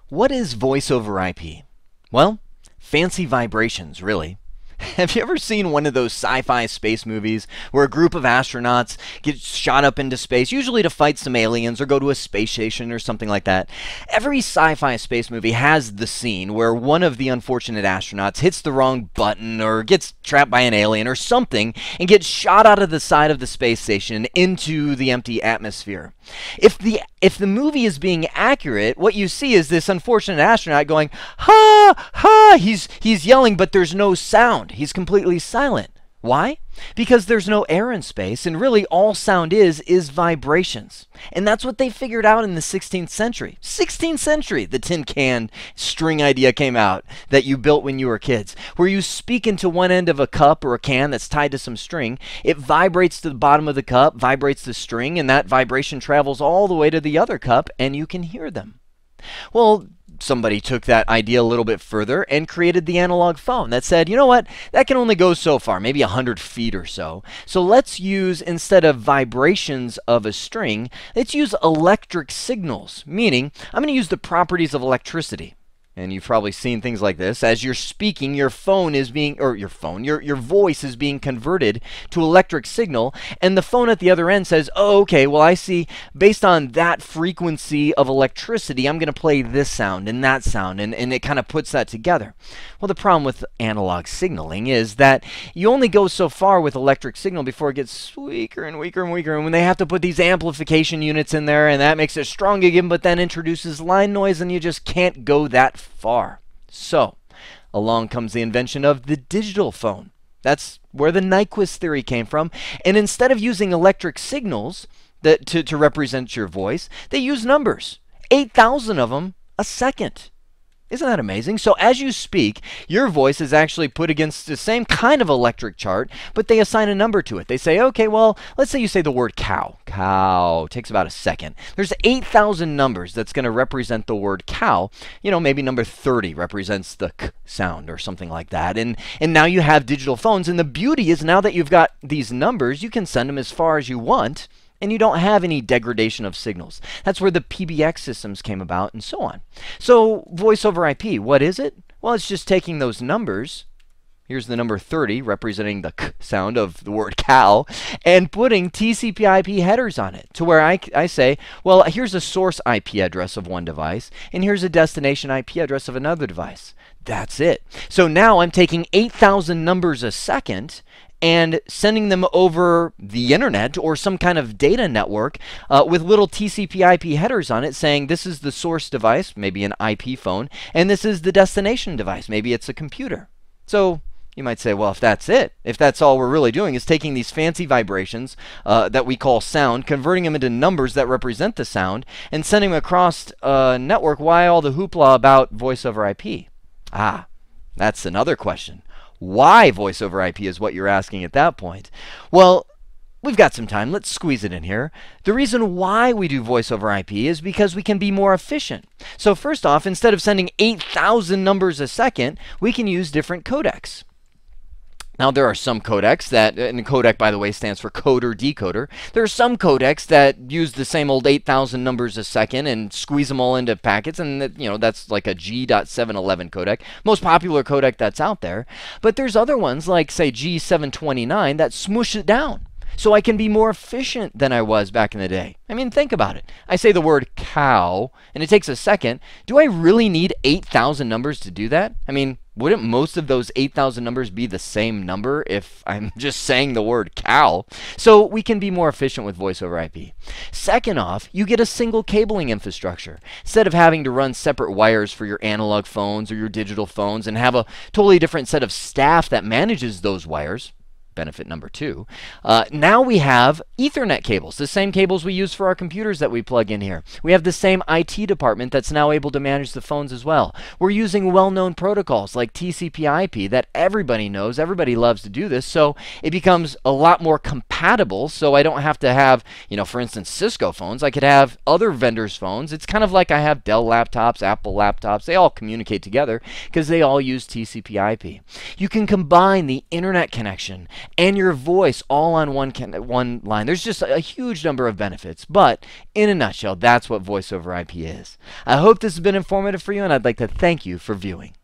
What is voice over IP? Well, fancy vibrations, really. Have you ever seen one of those sci-fi space movies where a group of astronauts get shot up into space, usually to fight some aliens or go to a space station or something like that? Every sci-fi space movie has the scene where one of the unfortunate astronauts hits the wrong button or gets trapped by an alien or something and gets shot out of the side of the space station into the empty atmosphere. If the movie is being accurate, what you see is this unfortunate astronaut going, ha, ha, he's yelling, but there's no sound. He's completely silent. Why? Because there's no air in space, and really all sound is vibrations. And that's what they figured out in the 16th century. 16th century, the tin can string idea came out that you built when you were kids, where you speak into one end of a cup or a can that's tied to some string. It vibrates to the bottom of the cup, vibrates the string, and that vibration travels all the way to the other cup, and you can hear them. Well, somebody took that idea a little bit further and created the analog phone that said, you know what, that can only go so far, maybe 100 feet or so. So let's use, instead of vibrations of a string, let's use electric signals, meaning I'm going to use the properties of electricity. And you've probably seen things like this. As you're speaking, your phone is being, or your voice is being converted to electric signal, and the phone at the other end says, oh, okay, well, I see, based on that frequency of electricity, I'm going to play this sound and that sound, and it kind of puts that together. Well, the problem with analog signaling is that you only go so far with electric signal before it gets weaker and weaker and weaker, and when they have to put these amplification units in there, and that makes it strong again, but then introduces line noise, and you just can't go that far. So, along comes the invention of the digital phone. That's where the Nyquist theory came from. And instead of using electric signals to represent your voice, they use numbers. 8,000 of them a second. Isn't that amazing? So as you speak, your voice is actually put against the same kind of electric chart, but they assign a number to it. They say, okay, well, let's say you say the word cow. Cow. Takes about a second. There's 8,000 numbers that's going to represent the word cow. You know, maybe number 30 represents the k sound or something like that. And now you have digital phones. And the beauty is now that you've got these numbers, you can send them as far as you want, and you don't have any degradation of signals. That's where the PBX systems came about and so on. So voice over IP, what is it? Well, it's just taking those numbers. Here's the number 30 representing the k sound of the word cow, and putting TCP/IP headers on it to where I say, well, here's a source IP address of one device, and here's a destination IP address of another device. That's it. So now I'm taking 8,000 numbers a second and sending them over the internet or some kind of data network with little TCP/IP headers on it saying this is the source device, maybe an IP phone, and this is the destination device, maybe it's a computer. So you might say, well, if that's it, if that's all we're really doing is taking these fancy vibrations that we call sound, converting them into numbers that represent the sound, and sending them across a network, why all the hoopla about voice over IP? Ah, that's another question. Why voice over IP is what you're asking at that point. Well, we've got some time. Let's squeeze it in here. The reason why we do voice over IP is because we can be more efficient. So first off, instead of sending 8,000 numbers a second, we can use different codecs. Now, there are some codecs that, and codec, by the way, stands for code or decoder. There are some codecs that use the same old 8,000 numbers a second and squeeze them all into packets, and you know, that's like a G.711 codec, most popular codec that's out there. But there's other ones like, say, G729 that smoosh it down. So I can be more efficient than I was back in the day. I mean, think about it. I say the word cow, and it takes a second. Do I really need 8,000 numbers to do that? I mean, wouldn't most of those 8,000 numbers be the same number if I'm just saying the word cow? So we can be more efficient with voice over IP. Second off, you get a single cabling infrastructure. Instead of having to run separate wires for your analog phones or your digital phones and have a totally different set of staff that manages those wires, benefit number 2. Now we have Ethernet cables, the same cables we use for our computers that we plug in here. We have the same IT department that's now able to manage the phones as well. We're using well-known protocols like TCP/IP that everybody knows. Everybody loves to do this, so it becomes a lot more compatible, so I don't have to have, you know, for instance, Cisco phones. I could have other vendors' phones. It's kind of like I have Dell laptops, Apple laptops. They all communicate together because they all use TCP/IP. You can combine the internet connection and your voice all on one line. There's just a huge number of benefits, but in a nutshell, that's what voice over IP is. I hope this has been informative for you, and I'd like to thank you for viewing.